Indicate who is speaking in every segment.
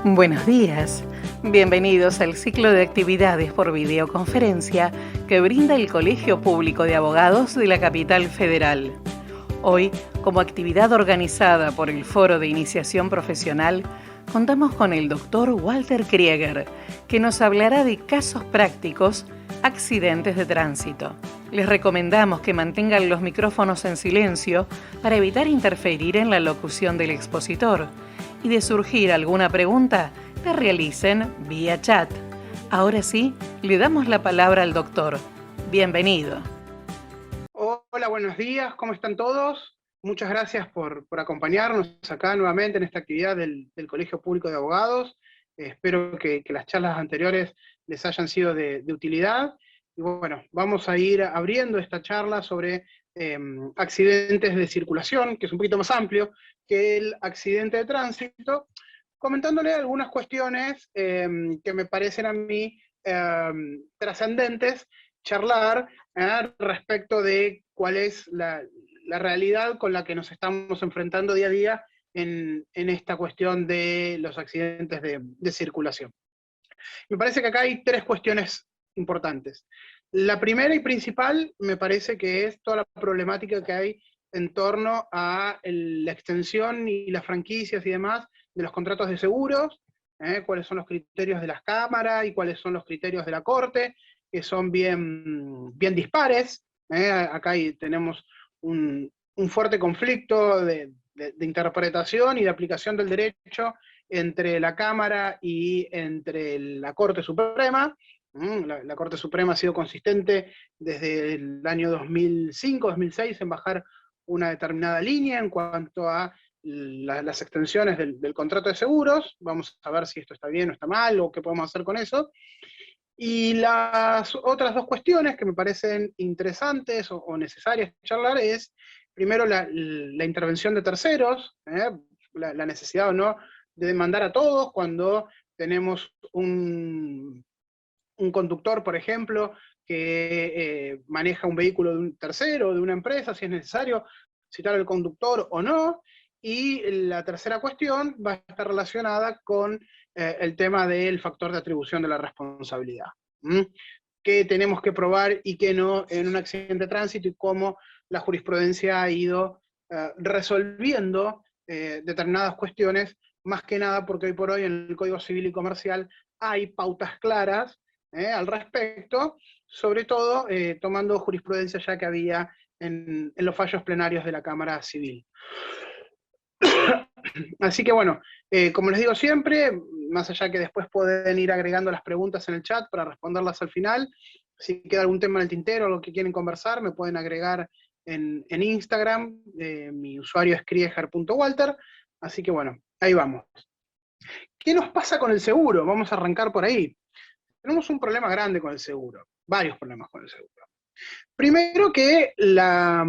Speaker 1: Buenos días. Bienvenidos al ciclo de actividades por videoconferencia que brinda el Colegio Público de Abogados de la Capital Federal. Hoy, como actividad organizada por el Foro de Iniciación Profesional, contamos con el doctor Walter Krieger, que nos hablará de casos prácticos, accidentes de tránsito. Les recomendamos que mantengan los micrófonos en silencio para evitar interferir en la locución del expositor. Y de surgir alguna pregunta, la realicen vía chat. Ahora sí, le damos la palabra al doctor. Bienvenido.
Speaker 2: Hola, buenos días, ¿cómo están todos? Muchas gracias por acompañarnos acá nuevamente en esta actividad del Colegio Público de Abogados. Espero que las charlas anteriores les hayan sido de utilidad. Y bueno, vamos a ir abriendo esta charla sobre accidentes de circulación, que es un poquito más amplio que el accidente de tránsito, comentándole algunas cuestiones que me parecen a mí trascendentes charlar respecto de cuál es la realidad con la que nos estamos enfrentando día a día en esta cuestión de los accidentes de circulación. Me parece que acá hay tres cuestiones importantes. La primera y principal me parece que es toda la problemática que hay en torno a la extensión y las franquicias y demás de los contratos de seguros, cuáles son los criterios de las cámaras y cuáles son los criterios de la Corte, que son bien dispares. Acá tenemos un fuerte conflicto de interpretación y de aplicación del derecho entre la Cámara y entre la Corte Suprema. La Corte Suprema ha sido consistente desde el año 2005-2006 en bajar una determinada línea en cuanto a las extensiones del contrato de seguros. Vamos a ver si esto está bien o está mal, o qué podemos hacer con eso. Y las otras dos cuestiones que me parecen interesantes o necesarias charlar es, primero, la intervención de terceros, la necesidad o no de demandar a todos cuando tenemos un conductor, por ejemplo, que maneja un vehículo de un tercero, de una empresa, si es necesario citar al conductor o no. Y la tercera cuestión va a estar relacionada con el tema del factor de atribución de la responsabilidad. ¿Qué tenemos que probar y qué no en un accidente de tránsito, y cómo la jurisprudencia ha ido resolviendo determinadas cuestiones, más que nada porque hoy por hoy en el Código Civil y Comercial hay pautas claras al respecto, sobre todo tomando jurisprudencia ya que había en los fallos plenarios de la Cámara Civil. Así que bueno, como les digo siempre, más allá que después pueden ir agregando las preguntas en el chat para responderlas al final, si queda algún tema en el tintero o lo que quieren conversar, me pueden agregar en Instagram, mi usuario es krieger.walter, así que bueno, ahí vamos. ¿Qué nos pasa con el seguro? Vamos a arrancar por ahí. Tenemos un problema grande con el seguro, varios problemas con el seguro. Primero que la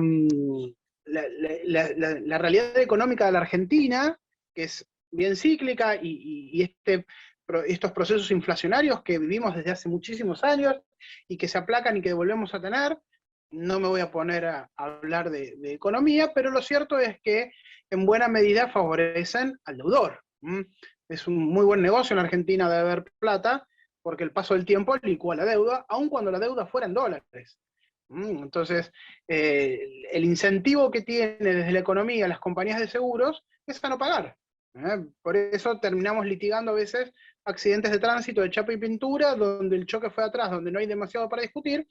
Speaker 2: realidad económica de la Argentina, que es bien cíclica, y estos procesos inflacionarios que vivimos desde hace muchísimos años y que se aplacan y que volvemos a tener. No me voy a poner a hablar de economía, pero lo cierto es que en buena medida favorecen al deudor. Es un muy buen negocio en Argentina de haber plata, porque el paso del tiempo licúa la deuda, aun cuando la deuda fuera en dólares. Entonces, el incentivo que tiene desde la economía las compañías de seguros es a no pagar. Por eso terminamos litigando a veces accidentes de tránsito de chapa y pintura, donde el choque fue atrás, donde no hay demasiado para discutir,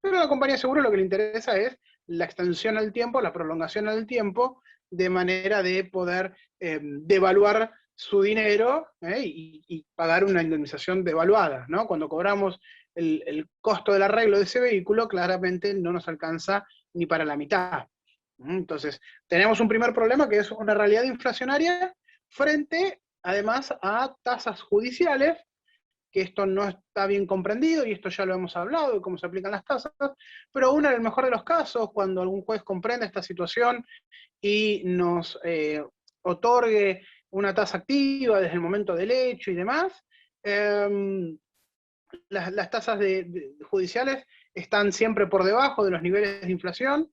Speaker 2: pero a la compañía de seguros lo que le interesa es la extensión al tiempo, la prolongación al tiempo, de manera de poder devaluar su dinero y pagar una indemnización devaluada, ¿no? Cuando cobramos el costo del arreglo de ese vehículo, claramente no nos alcanza ni para la mitad. Entonces, tenemos un primer problema que es una realidad inflacionaria frente, además, a tasas judiciales, que esto no está bien comprendido, y esto ya lo hemos hablado, de cómo se aplican las tasas, pero aún en el mejor de los casos, cuando algún juez comprende esta situación y nos otorgue una tasa activa desde el momento del hecho y demás, las tasas judiciales están siempre por debajo de los niveles de inflación.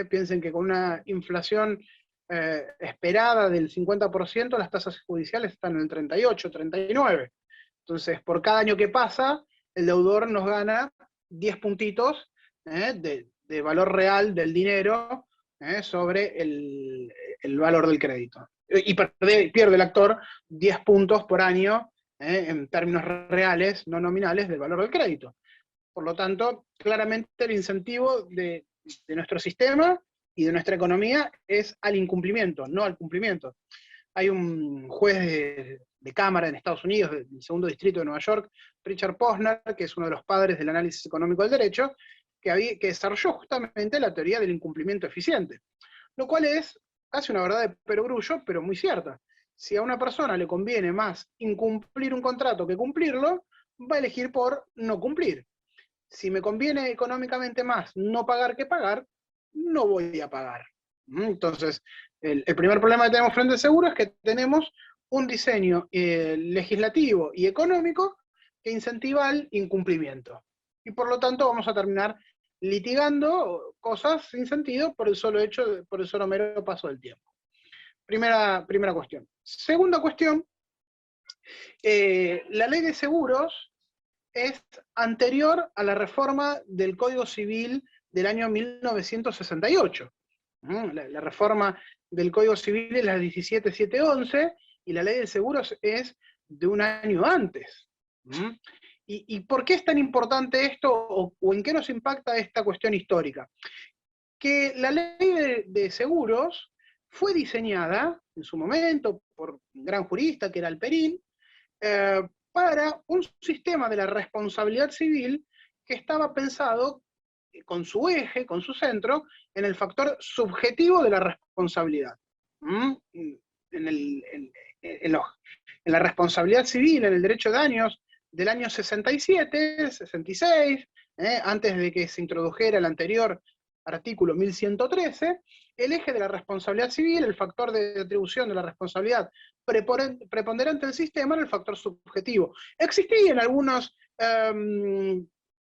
Speaker 2: Piensen que con una inflación esperada del 50%, las tasas judiciales están en el 38, 39. Entonces, por cada año que pasa, el deudor nos gana 10 puntitos de valor real del dinero sobre el valor del crédito. Y pierde el actor 10 puntos por año en términos reales, no nominales, del valor del crédito. Por lo tanto, claramente el incentivo de nuestro sistema y de nuestra economía es al incumplimiento, no al cumplimiento. Hay un juez de Cámara en Estados Unidos, del segundo distrito de Nueva York, Richard Posner, que es uno de los padres del análisis económico del derecho, que desarrolló justamente la teoría del incumplimiento eficiente, lo cual es casi una verdad de perogrullo, pero muy cierta. Si a una persona le conviene más incumplir un contrato que cumplirlo, va a elegir por no cumplir. Si me conviene económicamente más no pagar que pagar, no voy a pagar. Entonces, el primer problema que tenemos frente al seguro es que tenemos un diseño legislativo y económico que incentiva el incumplimiento. Y por lo tanto vamos a terminar litigando cosas sin sentido por el solo mero paso del tiempo. Primera cuestión. Segunda cuestión, la ley de seguros es anterior a la reforma del Código Civil del año 1968. La reforma del Código Civil es la 17711 y la ley de seguros es de un año antes. ¿Y por qué es tan importante esto o en qué nos impacta esta cuestión histórica? Que la ley de seguros fue diseñada en su momento por un gran jurista que era Alperín, para un sistema de la responsabilidad civil que estaba pensado con su eje, con su centro, en el factor subjetivo de la responsabilidad. En la responsabilidad civil, en el derecho de daños del año 67, 66, antes de que se introdujera el anterior artículo 1113, el eje de la responsabilidad civil, el factor de atribución de la responsabilidad preponderante del sistema, era el factor subjetivo. Existían algunos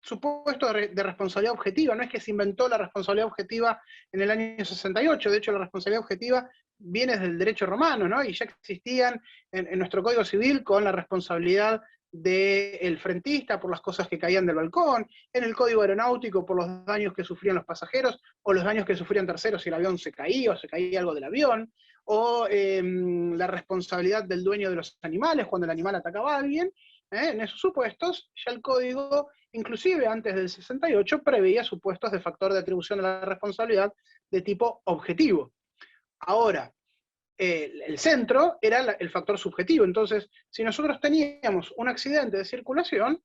Speaker 2: supuestos de responsabilidad objetiva, no es que se inventó la responsabilidad objetiva en el año 68, de hecho la responsabilidad objetiva viene desde el derecho romano, ¿no? Y ya existían en nuestro Código Civil con la responsabilidad del frentista por las cosas que caían del balcón, en el código aeronáutico por los daños que sufrían los pasajeros, o los daños que sufrían terceros si el avión se caía, o se caía algo del avión, o la responsabilidad del dueño de los animales cuando el animal atacaba a alguien. En esos supuestos, ya el código, inclusive antes del 68, preveía supuestos de factor de atribución de la responsabilidad de tipo objetivo. Ahora, el centro era el factor subjetivo. Entonces, si nosotros teníamos un accidente de circulación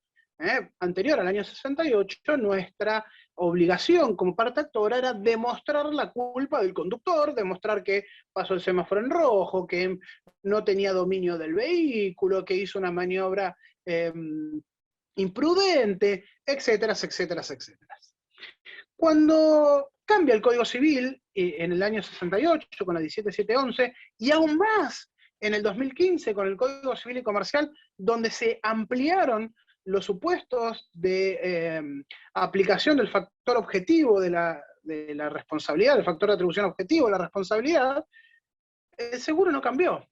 Speaker 2: anterior al año 68, nuestra obligación como parte actora era demostrar la culpa del conductor, demostrar que pasó el semáforo en rojo, que no tenía dominio del vehículo, que hizo una maniobra imprudente, etcétera, etcétera, etcétera. Cuando cambia el Código Civil en el año 68 con la 17711 y aún más en el 2015 con el Código Civil y Comercial, donde se ampliaron los supuestos de aplicación del factor objetivo de la responsabilidad, del factor de atribución objetivo de la responsabilidad, el seguro no cambió.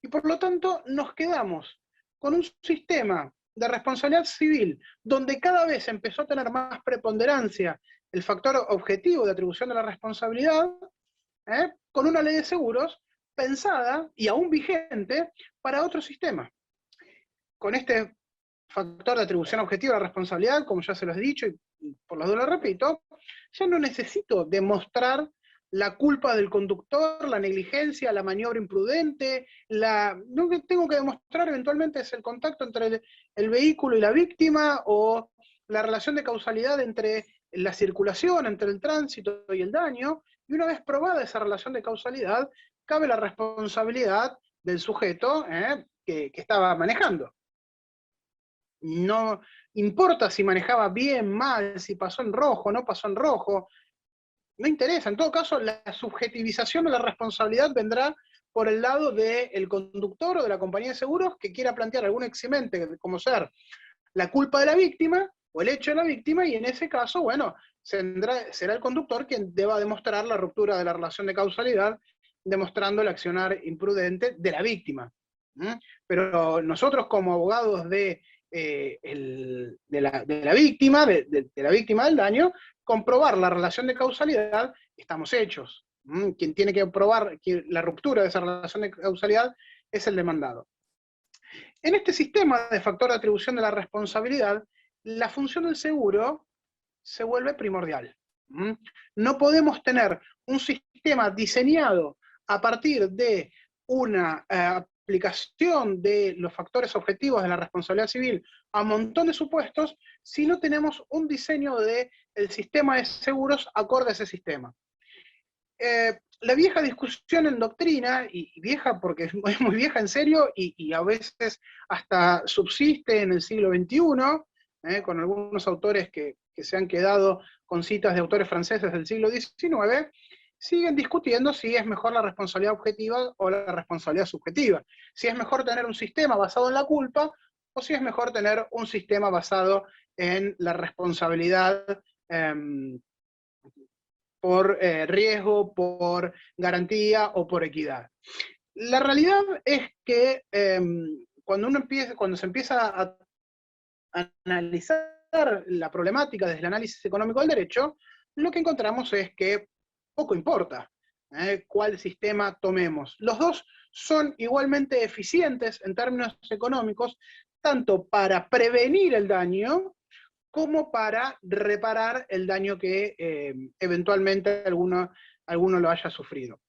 Speaker 2: Y por lo tanto nos quedamos con un sistema de responsabilidad civil donde cada vez empezó a tener más preponderancia el factor objetivo de atribución de la responsabilidad, con una ley de seguros pensada y aún vigente para otro sistema. Con este factor de atribución objetiva de la responsabilidad, como ya se los he dicho, y por las dudas lo repito, ya no necesito demostrar la culpa del conductor, la negligencia, la maniobra imprudente, lo que tengo que demostrar eventualmente es el contacto entre el vehículo y la víctima, o la relación de causalidad entre la circulación, entre el tránsito y el daño, y una vez probada esa relación de causalidad, cabe la responsabilidad del sujeto que estaba manejando. No importa si manejaba bien, mal, si pasó en rojo, no pasó en rojo, no interesa. En todo caso, la subjetivización de la responsabilidad vendrá por el lado del conductor o de la compañía de seguros que quiera plantear algún eximente, como ser la culpa de la víctima o el hecho de la víctima, y en ese caso, bueno, será el conductor quien deba demostrar la ruptura de la relación de causalidad demostrando el accionar imprudente de la víctima. Pero nosotros como abogados de la víctima, de la víctima del daño, comprobar la relación de causalidad, estamos hechos. Quien tiene que probar la ruptura de esa relación de causalidad es el demandado. En este sistema de factor de atribución de la responsabilidad, la función del seguro se vuelve primordial. No podemos tener un sistema diseñado a partir de una aplicación de los factores objetivos de la responsabilidad civil a un montón de supuestos si no tenemos un diseño del sistema de seguros acorde a ese sistema. La vieja discusión en doctrina, y vieja porque es muy vieja en serio, y a veces hasta subsiste en el siglo XXI, con algunos autores que se han quedado con citas de autores franceses del siglo XIX, siguen discutiendo si es mejor la responsabilidad objetiva o la responsabilidad subjetiva. Si es mejor tener un sistema basado en la culpa, o si es mejor tener un sistema basado en la responsabilidad por riesgo, por garantía o por equidad. La realidad es que cuando se empieza a analizar la problemática desde el análisis económico del derecho, lo que encontramos es que poco importa cuál sistema tomemos. Los dos son igualmente eficientes en términos económicos, tanto para prevenir el daño como para reparar el daño que eventualmente alguno lo haya sufrido.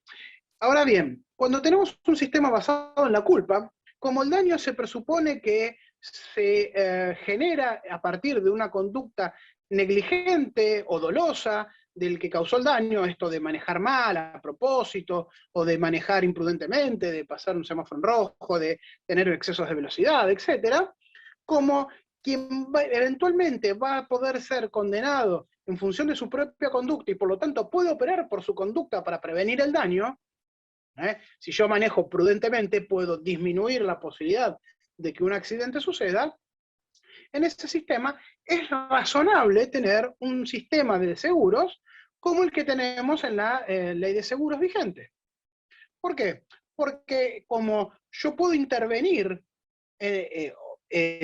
Speaker 2: Ahora bien, cuando tenemos un sistema basado en la culpa, como el daño se presupone que se genera a partir de una conducta negligente o dolosa del que causó el daño, esto de manejar mal a propósito, o de manejar imprudentemente, de pasar un semáforo en rojo, de tener excesos de velocidad, etc., como quien eventualmente va a poder ser condenado en función de su propia conducta y por lo tanto puede operar por su conducta para prevenir el daño, si yo manejo prudentemente puedo disminuir la posibilidad de que un accidente suceda. En este sistema es razonable tener un sistema de seguros como el que tenemos en la ley de seguros vigente. ¿Por qué? Porque como yo puedo intervenir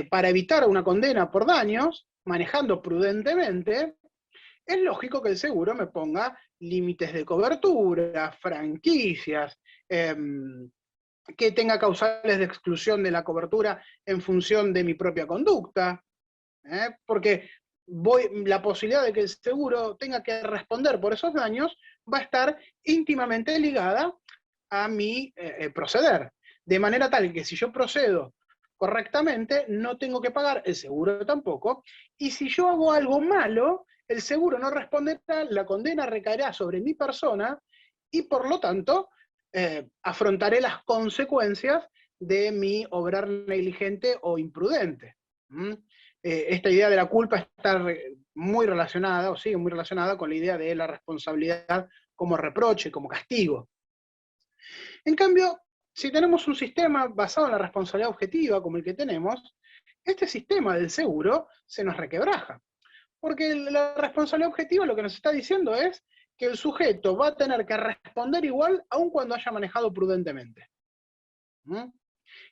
Speaker 2: para evitar una condena por daños, manejando prudentemente, es lógico que el seguro me ponga límites de cobertura, franquicias, que tenga causales de exclusión de la cobertura en función de mi propia conducta, porque la posibilidad de que el seguro tenga que responder por esos daños va a estar íntimamente ligada a mi proceder. De manera tal que si yo procedo correctamente, no tengo que pagar, el seguro tampoco, y si yo hago algo malo, el seguro no responderá, la condena recaerá sobre mi persona, y por lo tanto, afrontaré las consecuencias de mi obrar negligente o imprudente. Esta idea de la culpa está muy relacionada, o sigue muy relacionada con la idea de la responsabilidad como reproche, como castigo. En cambio, si tenemos un sistema basado en la responsabilidad objetiva, como el que tenemos, este sistema del seguro se nos requebraja. Porque la responsabilidad objetiva lo que nos está diciendo es que el sujeto va a tener que responder igual aun cuando haya manejado prudentemente.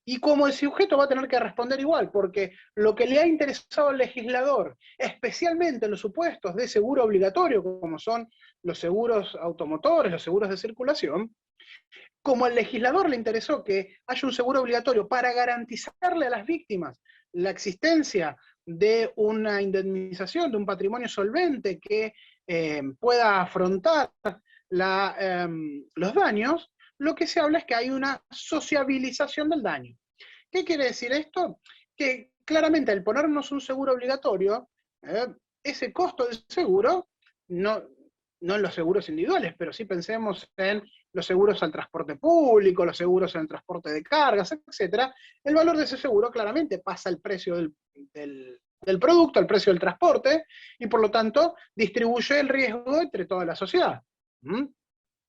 Speaker 2: Y como el sujeto va a tener que responder igual, porque lo que le ha interesado al legislador, especialmente en los supuestos de seguro obligatorio, como son los seguros automotores, los seguros de circulación, como al legislador le interesó que haya un seguro obligatorio para garantizarle a las víctimas la existencia de una indemnización, de un patrimonio solvente que pueda afrontar los daños, lo que se habla es que hay una sociabilización del daño. ¿Qué quiere decir esto? Que claramente al ponernos un seguro obligatorio, ese costo del seguro, no en los seguros individuales, pero sí pensemos en los seguros al transporte público, los seguros en el transporte de cargas, etc., el valor de ese seguro claramente pasa al precio del producto, al precio del transporte, y por lo tanto distribuye el riesgo entre toda la sociedad.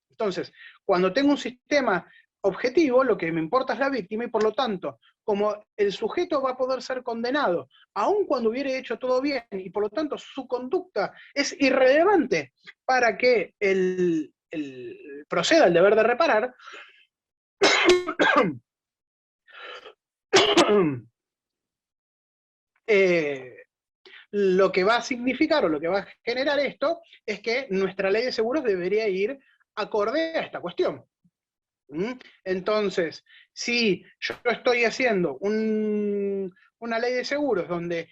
Speaker 2: Entonces, cuando tengo un sistema objetivo, lo que me importa es la víctima, y por lo tanto, como el sujeto va a poder ser condenado, aun cuando hubiere hecho todo bien, y por lo tanto su conducta es irrelevante para que el proceda el deber de reparar, lo que va a significar o lo que va a generar esto es que nuestra ley de seguros debería ir acorde a esta cuestión. Entonces, si yo estoy haciendo una ley de seguros donde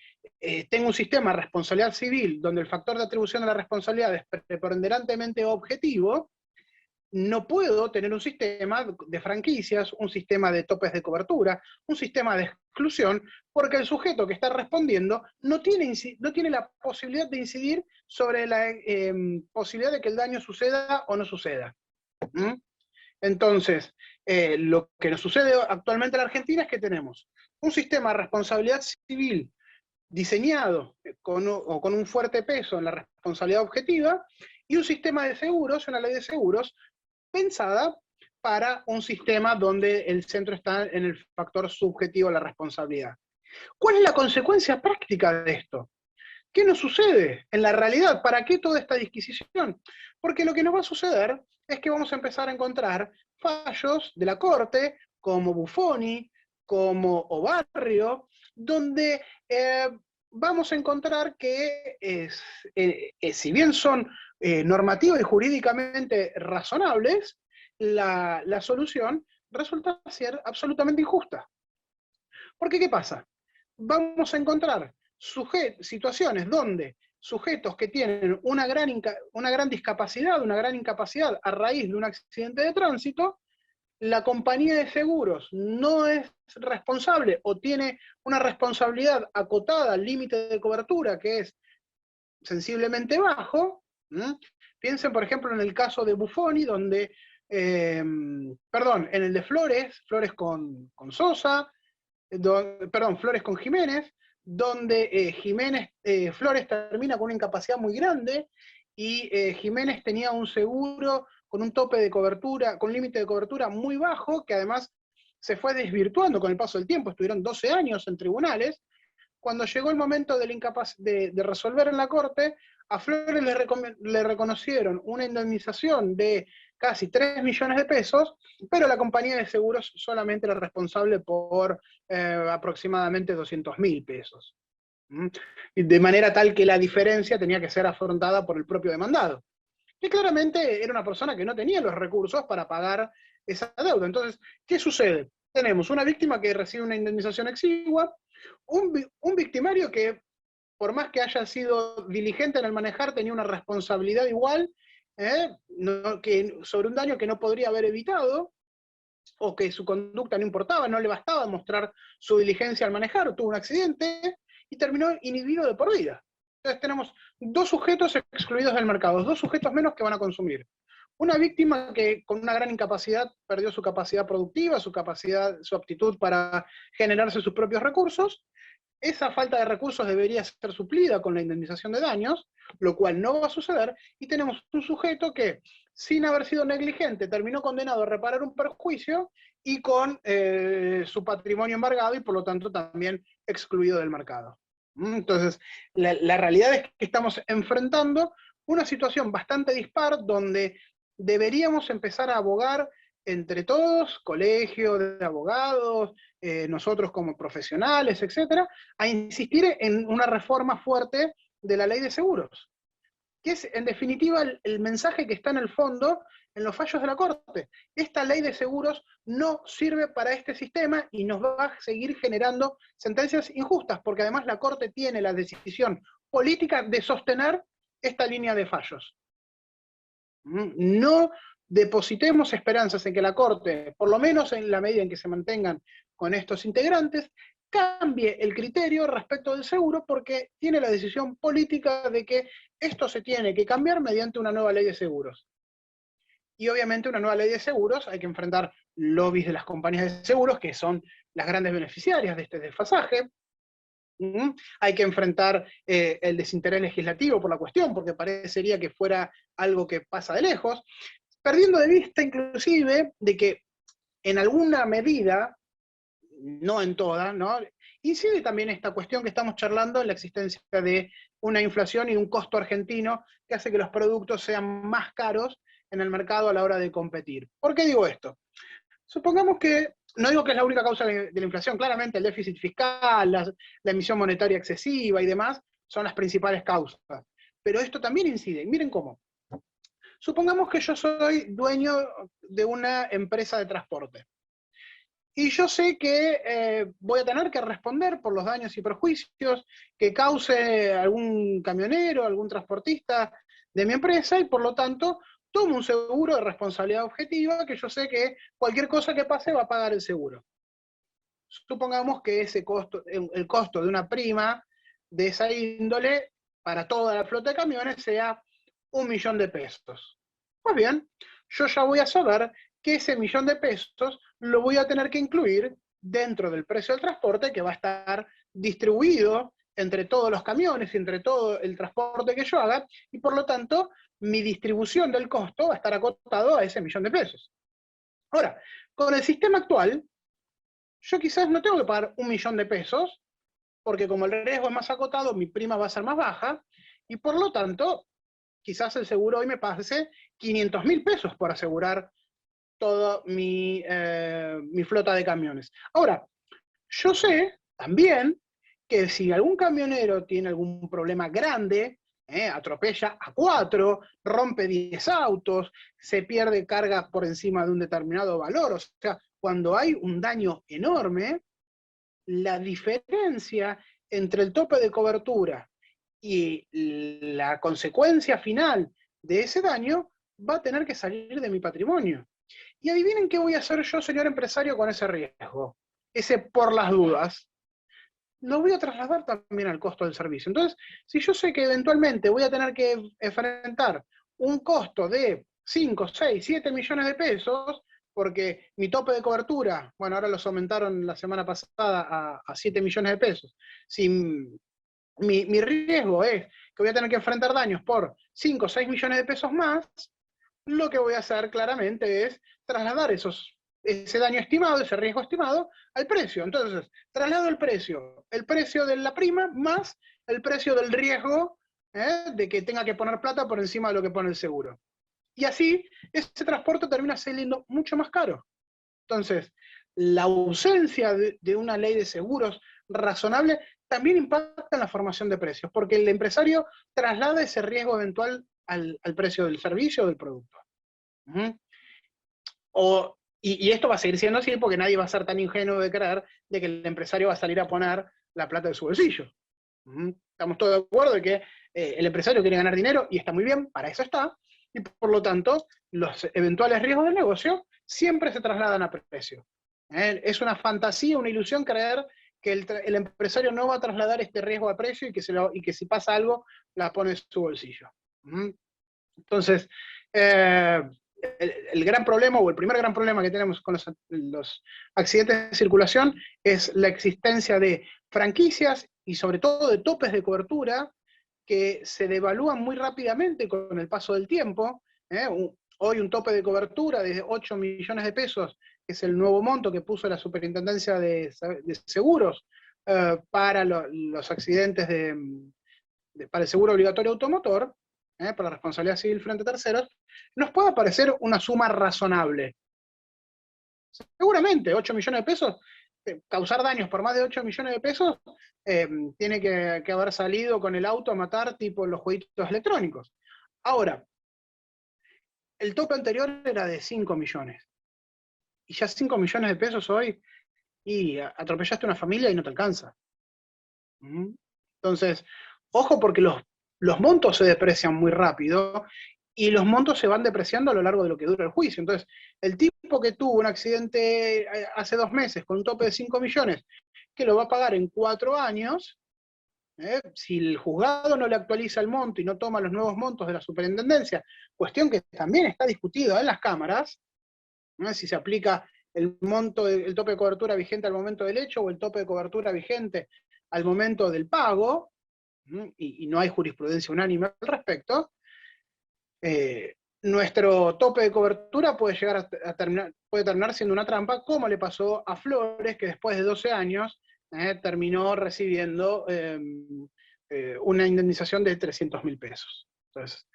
Speaker 2: tengo un sistema de responsabilidad civil, donde el factor de atribución de la responsabilidad es preponderantemente objetivo, no puedo tener un sistema de franquicias, un sistema de topes de cobertura, un sistema de exclusión, porque el sujeto que está respondiendo no tiene la posibilidad de incidir sobre la posibilidad de que el daño suceda o no suceda. Entonces, lo que nos sucede actualmente en la Argentina es que tenemos un sistema de responsabilidad civil diseñado con un fuerte peso en la responsabilidad objetiva, y un sistema de seguros, una ley de seguros, pensada para un sistema donde el centro está en el factor subjetivo de la responsabilidad. ¿Cuál es la consecuencia práctica de esto? ¿Qué nos sucede en la realidad? ¿Para qué toda esta disquisición? Porque lo que nos va a suceder es que vamos a empezar a encontrar fallos de la Corte, como Buffoni, como Obarrio, donde vamos a encontrar que si bien son normativas y jurídicamente razonables, la solución resulta ser absolutamente injusta. Porque ¿qué pasa? Vamos a encontrar situaciones donde sujetos que tienen una gran discapacidad, una gran incapacidad a raíz de un accidente de tránsito, la compañía de seguros no es responsable o tiene una responsabilidad acotada al límite de cobertura que es sensiblemente bajo. Piensen, por ejemplo, en el caso de Buffoni, donde, perdón, en el de Flores con Sosa, Flores con Jiménez, donde Flores termina con una incapacidad muy grande, y Jiménez tenía un seguro con un tope de cobertura, con un límite de cobertura muy bajo, que además se fue desvirtuando con el paso del tiempo. Estuvieron 12 años en tribunales. Cuando llegó el momento de resolver en la Corte, a Flores le reconocieron una indemnización de casi 3 millones de pesos, pero la compañía de seguros solamente era responsable por aproximadamente 200.000 pesos. De manera tal que la diferencia tenía que ser afrontada por el propio demandado, que claramente era una persona que no tenía los recursos para pagar esa deuda. Entonces, ¿qué sucede? Tenemos una víctima que recibe una indemnización exigua, un victimario que, por más que haya sido diligente en el manejar, tenía una responsabilidad igual, sobre un daño que no podría haber evitado, o que su conducta no importaba, no le bastaba mostrar su diligencia al manejar, tuvo un accidente y terminó inhibido de por vida. Entonces tenemos dos sujetos excluidos del mercado, dos sujetos menos que van a consumir. Una víctima que con una gran incapacidad perdió su capacidad productiva, su aptitud para generarse sus propios recursos. Esa falta de recursos debería ser suplida con la indemnización de daños, lo cual no va a suceder, y tenemos un sujeto que, sin haber sido negligente, terminó condenado a reparar un perjuicio y con su patrimonio embargado, y por lo tanto también excluido del mercado. Entonces, la realidad es que estamos enfrentando una situación bastante dispar, donde deberíamos empezar a abogar entre todos, colegio de abogados, nosotros como profesionales, etcétera, a insistir en una reforma fuerte de la ley de seguros, que es en definitiva el mensaje que está en el fondo en los fallos de la Corte. Esta ley de seguros no sirve para este sistema y nos va a seguir generando sentencias injustas, porque además la Corte tiene la decisión política de sostener esta línea de fallos. No depositemos esperanzas en que la Corte, por lo menos en la medida en que se mantengan con estos integrantes, cambie el criterio respecto del seguro, porque tiene la decisión política de que esto se tiene que cambiar mediante una nueva ley de seguros. Y obviamente una nueva ley de seguros, hay que enfrentar lobbies de las compañías de seguros, que son las grandes beneficiarias de este desfasaje. Hay que enfrentar el desinterés legislativo por la cuestión, porque parecería que fuera algo que pasa de lejos, perdiendo de vista inclusive de que en alguna medida, no en toda, ¿no?, incide también esta cuestión que estamos charlando en la existencia de una inflación y un costo argentino que hace que los productos sean más caros en el mercado a la hora de competir. ¿Por qué digo esto? Supongamos que, no digo que es la única causa de la inflación, claramente el déficit fiscal, la emisión monetaria excesiva y demás son las principales causas, pero esto también incide, miren cómo. Supongamos que yo soy dueño de una empresa de transporte, y yo sé que voy a tener que responder por los daños y perjuicios que cause algún camionero, algún transportista de mi empresa, y por lo tanto tomo un seguro de responsabilidad objetiva que yo sé que cualquier cosa que pase va a pagar el seguro. Supongamos que ese costo, el costo de una prima de esa índole para toda la flota de camiones sea 1.000.000 de pesos. Pues bien, yo ya voy a saber que ese 1.000.000 de pesos lo voy a tener que incluir dentro del precio del transporte, que va a estar distribuido entre todos los camiones y entre todo el transporte que yo haga, y por lo tanto mi distribución del costo va a estar acotado a ese 1.000.000 de pesos. Ahora, con el sistema actual, yo quizás no tengo que pagar 1.000.000 de pesos, porque como el riesgo es más acotado, mi prima va a ser más baja, y por lo tanto, quizás el seguro hoy me pase 500.000 pesos por asegurar toda mi flota de camiones. Ahora, yo sé también que si algún camionero tiene algún problema grande, atropella a 4, rompe 10 autos, se pierde carga por encima de un determinado valor, o sea, cuando hay un daño enorme, la diferencia entre el tope de cobertura y la consecuencia final de ese daño va a tener que salir de mi patrimonio. Y adivinen qué voy a hacer yo, señor empresario, con ese riesgo, ese por las dudas. Lo voy a trasladar también al costo del servicio. Entonces, si yo sé que eventualmente voy a tener que enfrentar un costo de 5, 6, 7 millones de pesos, porque mi tope de cobertura, bueno, ahora los aumentaron la semana pasada a 7 millones de pesos. Si mi riesgo es que voy a tener que enfrentar daños por 5 o 6 millones de pesos más, lo que voy a hacer claramente es trasladar ese daño estimado, ese riesgo estimado, al precio. Entonces, traslado el precio de la prima más el precio del riesgo de que tenga que poner plata por encima de lo que pone el seguro. Y así, ese transporte termina saliendo mucho más caro. Entonces, la ausencia de una ley de seguros razonable también impacta en la formación de precios, porque el empresario traslada ese riesgo eventual al precio del servicio o del producto. Y esto va a seguir siendo así porque nadie va a ser tan ingenuo de creer de que el empresario va a salir a poner la plata de su bolsillo. Estamos todos de acuerdo de que el empresario quiere ganar dinero y está muy bien, para eso está, y por lo tanto los eventuales riesgos del negocio siempre se trasladan a precio. Es una fantasía, una ilusión creer que el empresario no va a trasladar este riesgo a precio y que si pasa algo la pone en su bolsillo. Entonces, el gran problema, o el primer gran problema que tenemos con los accidentes de circulación es la existencia de franquicias y sobre todo de topes de cobertura que se devalúan muy rápidamente con el paso del tiempo. Hoy un tope de cobertura de 8 millones de pesos, que es el nuevo monto que puso la Superintendencia de Seguros para los accidentes para el seguro obligatorio automotor, para la responsabilidad civil frente a terceros, nos puede parecer una suma razonable. Seguramente 8 millones de pesos, causar daños por más de 8 millones de pesos, tiene que haber salido con el auto a matar tipo los jueguitos electrónicos. Ahora, el tope anterior era de 5 millones. Y ya 5 millones de pesos hoy, y atropellaste una familia y no te alcanza. Entonces, ojo porque los montos se deprecian muy rápido y los montos se van depreciando a lo largo de lo que dura el juicio. Entonces, el tipo que tuvo un accidente hace 2 meses con un tope de 5 millones, que lo va a pagar en 4 años, si el juzgado no le actualiza el monto y no toma los nuevos montos de la superintendencia, cuestión que también está discutida en las cámaras, si se aplica el monto, el tope de cobertura vigente al momento del hecho o el tope de cobertura vigente al momento del pago, y no hay jurisprudencia unánime al respecto, nuestro tope de cobertura puede llegar puede terminar siendo una trampa, como le pasó a Flores, que después de 12 años terminó recibiendo una indemnización de 300.000 pesos. Entonces,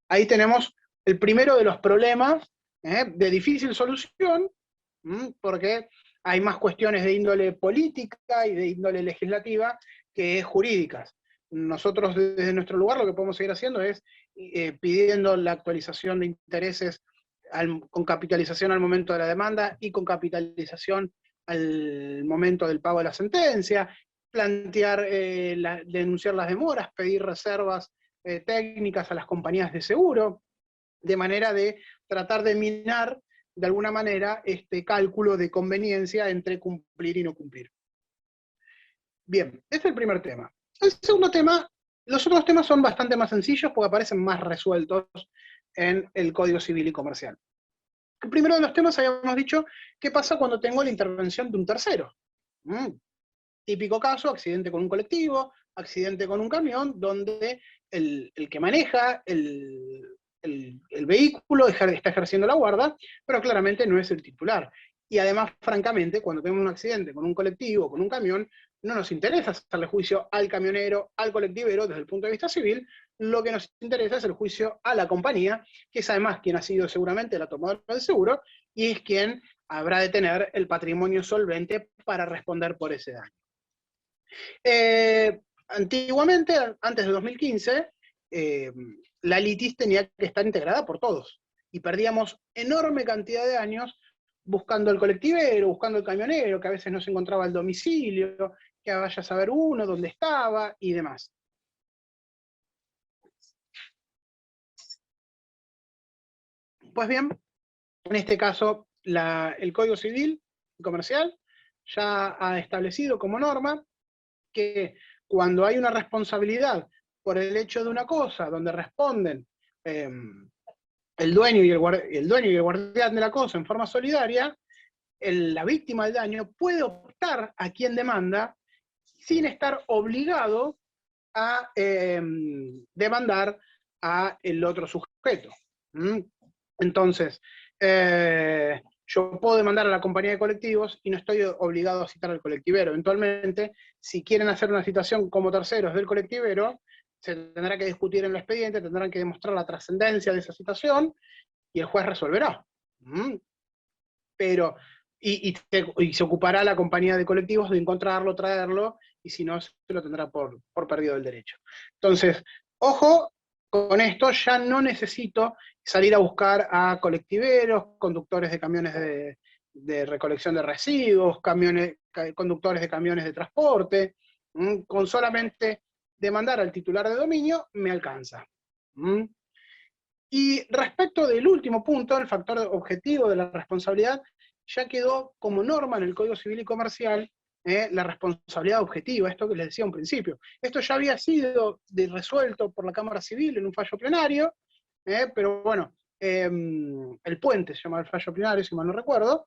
Speaker 2: ahí tenemos el primero de los problemas de difícil solución, porque hay más cuestiones de índole política y de índole legislativa que jurídicas. Nosotros desde nuestro lugar lo que podemos seguir haciendo es pidiendo la actualización de intereses con capitalización al momento de la demanda y con capitalización al momento del pago de la sentencia, plantear, denunciar las demoras, pedir reservas técnicas a las compañías de seguro, de manera de tratar de minar de alguna manera este cálculo de conveniencia entre cumplir y no cumplir. Bien, este es el primer tema. El segundo tema, los otros temas son bastante más sencillos porque aparecen más resueltos en el Código Civil y Comercial. El primero de los temas habíamos dicho, ¿qué pasa cuando tengo la intervención de un tercero? Típico caso, accidente con un colectivo, accidente con un camión, donde el que maneja el vehículo está ejerciendo la guarda, pero claramente no es el titular. Y además, francamente, cuando tenemos un accidente con un colectivo, con un camión, no nos interesa hacerle juicio al camionero, al colectivero, desde el punto de vista civil. Lo que nos interesa es el juicio a la compañía, que es además quien ha sido seguramente la tomadora del seguro, y es quien habrá de tener el patrimonio solvente para responder por ese daño. Antiguamente, antes de 2015, la litis tenía que estar integrada por todos, y perdíamos enorme cantidad de años buscando el colectivero, buscando el camionero, que a veces no se encontraba el domicilio, que vaya a saber uno dónde estaba, y demás. Pues bien, en este caso, el Código Civil y Comercial ya ha establecido como norma que cuando hay una responsabilidad por el hecho de una cosa, donde responden el dueño y el guardián de la cosa en forma solidaria, la víctima del daño puede optar a quien demanda sin estar obligado a demandar a el otro sujeto. Entonces, yo puedo demandar a la compañía de colectivos y no estoy obligado a citar al colectivero. Eventualmente, si quieren hacer una citación como terceros del colectivero, se tendrá que discutir en el expediente, tendrán que demostrar la trascendencia de esa citación, y el juez resolverá. Pero, y se ocupará la compañía de colectivos de encontrarlo, traerlo, y si no, se lo tendrá por perdido el derecho. Entonces, ojo, con esto ya no necesito salir a buscar a colectiveros, conductores de camiones de recolección de residuos, conductores de camiones de transporte. Con solamente demandar al titular de dominio me alcanza. Y respecto del último punto, el factor objetivo de la responsabilidad, ya quedó como norma en el Código Civil y Comercial la responsabilidad objetiva, esto que les decía un principio. Esto ya había sido resuelto por la Cámara Civil en un fallo plenario, pero bueno, el puente se llama el fallo plenario, si mal no recuerdo,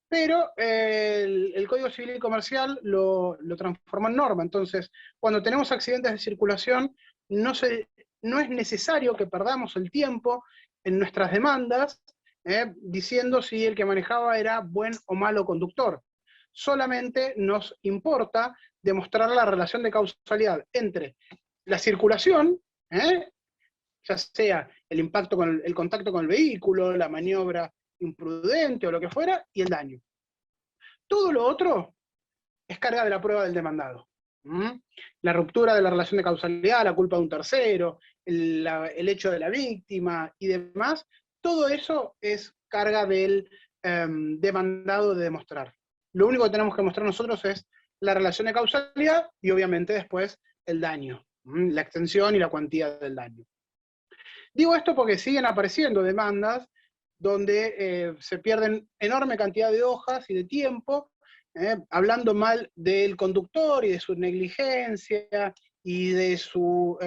Speaker 2: pero el Código Civil y Comercial lo transformó en norma. Entonces, cuando tenemos accidentes de circulación, no es necesario que perdamos el tiempo en nuestras demandas diciendo si el que manejaba era buen o malo conductor. Solamente nos importa demostrar la relación de causalidad entre la circulación, ya sea el impacto el contacto con el vehículo, la maniobra imprudente o lo que fuera, y el daño. Todo lo otro es carga de la prueba del demandado. La ruptura de la relación de causalidad, la culpa de un tercero, el hecho de la víctima y demás, todo eso es carga del demandado de demostrar. Lo único que tenemos que mostrar nosotros es la relación de causalidad y obviamente después el daño, la extensión y la cuantía del daño. Digo esto porque siguen apareciendo demandas donde se pierden enorme cantidad de hojas y de tiempo, hablando mal del conductor y de su negligencia y de su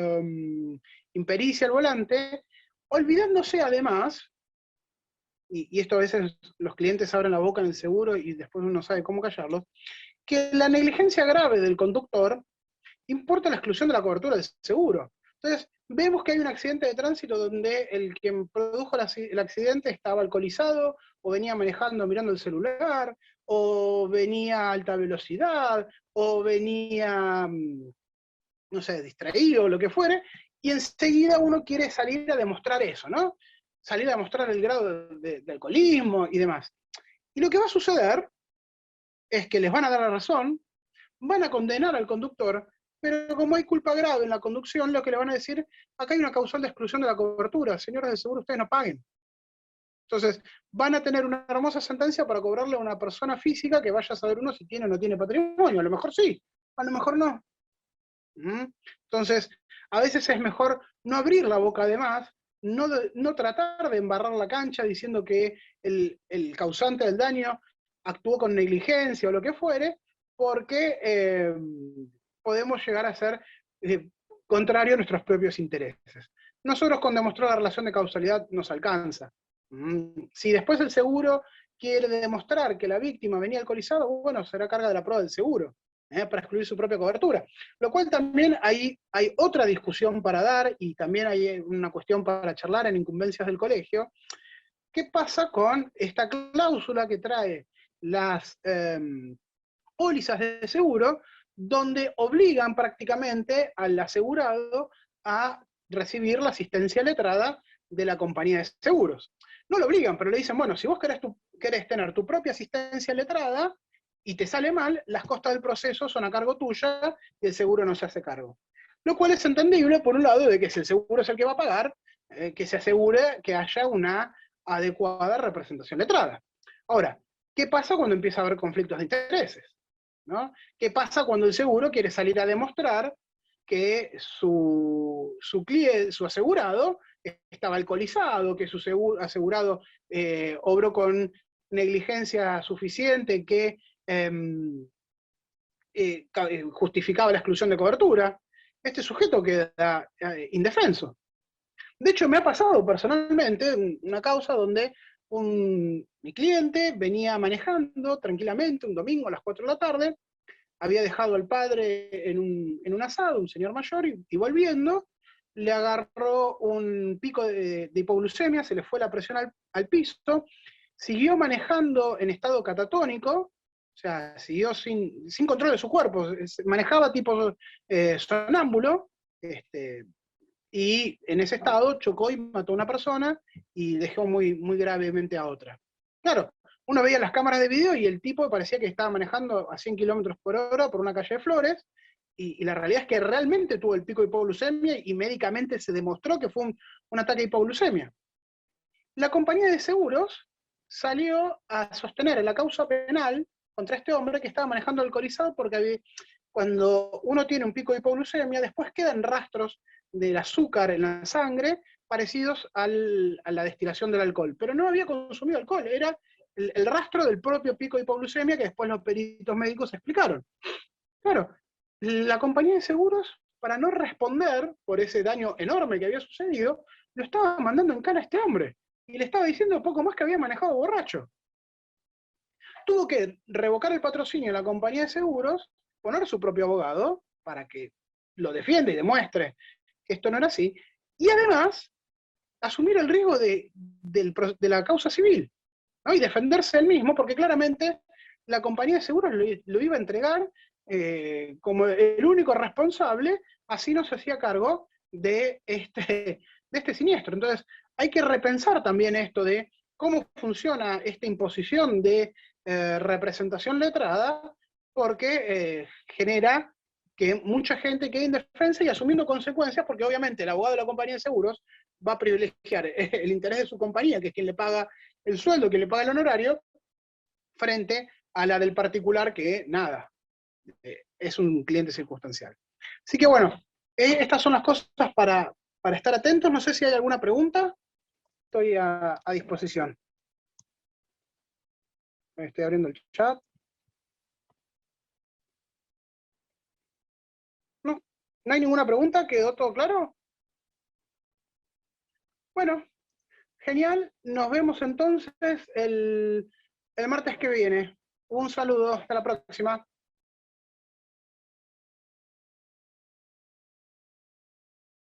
Speaker 2: impericia al volante, olvidándose además, y esto a veces los clientes abren la boca en el seguro y después uno sabe cómo callarlos, que la negligencia grave del conductor importa la exclusión de la cobertura del seguro. Entonces, vemos que hay un accidente de tránsito donde el quien produjo el accidente estaba alcoholizado, o venía manejando mirando el celular, o venía a alta velocidad, o venía, no sé, distraído, o lo que fuere, y enseguida uno quiere salir a demostrar eso, ¿no? salir a demostrar el grado de alcoholismo y demás. Y lo que va a suceder es que les van a dar la razón, van a condenar al conductor, pero como hay culpa grave en la conducción, lo que le van a decir, acá hay una causal de exclusión de la cobertura, señores del seguro, ustedes no paguen. Entonces, van a tener una hermosa sentencia para cobrarle a una persona física que vaya a saber uno si tiene o no tiene patrimonio. A lo mejor sí, a lo mejor no. Entonces, a veces es mejor no abrir la boca de más, no tratar de embarrar la cancha diciendo que el causante del daño actuó con negligencia o lo que fuere, porque podemos llegar a ser contrario a nuestros propios intereses. Nosotros con demostrar la relación de causalidad nos alcanza. Si después el seguro quiere demostrar que la víctima venía alcoholizada, bueno, será carga de la prueba del seguro, para excluir su propia cobertura. Lo cual también hay otra discusión para dar, y también hay una cuestión para charlar en incumbencias del colegio. ¿Qué pasa con esta cláusula que trae las pólizas de seguro, donde obligan prácticamente al asegurado a recibir la asistencia letrada de la compañía de seguros? No lo obligan, pero le dicen, bueno, si vos querés tener tu propia asistencia letrada y te sale mal, las costas del proceso son a cargo tuya y el seguro no se hace cargo. Lo cual es entendible, por un lado, de que si el seguro es el que va a pagar, que se asegure que haya una adecuada representación letrada. Ahora, ¿qué pasa cuando empieza a haber conflictos de intereses? ¿No? ¿Qué pasa cuando el seguro quiere salir a demostrar que su asegurado estaba alcoholizado, que su asegurado obró con negligencia suficiente, que justificaba la exclusión de cobertura? Este sujeto queda indefenso. De hecho, me ha pasado personalmente una causa donde mi cliente venía manejando tranquilamente un domingo a las 4 de la tarde, había dejado al padre en un asado, un señor mayor, y volviendo, le agarró un pico de hipoglucemia, se le fue la presión al piso, siguió manejando en estado catatónico, o sea, siguió sin control de su cuerpo, manejaba tipo sonámbulo, y en ese estado chocó y mató a una persona y dejó muy, muy gravemente a otra. Claro, uno veía las cámaras de video y el tipo parecía que estaba manejando a 100 kilómetros por hora por una calle de Flores, y la realidad es que realmente tuvo el pico de hipoglucemia y médicamente se demostró que fue un ataque de hipoglucemia. La compañía de seguros salió a sostener la causa penal contra este hombre que estaba manejando alcoholizado, porque cuando uno tiene un pico de hipoglucemia, después quedan rastros del azúcar en la sangre parecidos a la destilación del alcohol, pero no había consumido alcohol, era el rastro del propio pico de hipoglucemia que después los peritos médicos explicaron. Claro, la compañía de seguros, para no responder por ese daño enorme que había sucedido, lo estaba mandando en cana a este hombre, y le estaba diciendo poco más que había manejado borracho. Tuvo que revocar el patrocinio de la compañía de seguros, poner su propio abogado para que lo defienda y demuestre que esto no era así, y además asumir el riesgo de la causa civil, ¿no? Y defenderse él mismo, porque claramente la compañía de seguros lo iba a entregar como el único responsable, así no se hacía cargo de este siniestro. Entonces, hay que repensar también esto de cómo funciona esta imposición de representación letrada, porque genera que mucha gente quede indefensa y asumiendo consecuencias, porque obviamente el abogado de la compañía de seguros va a privilegiar el interés de su compañía, que es quien le paga el sueldo, quien le paga el honorario, frente a la del particular que, nada, es un cliente circunstancial. Así que bueno, estas son las cosas para estar atentos. No sé si hay alguna pregunta. Estoy a disposición. Estoy abriendo el chat. No, no hay ninguna pregunta. ¿Quedó todo claro? Bueno, genial. Nos vemos entonces el martes que viene. Un saludo. Hasta la próxima.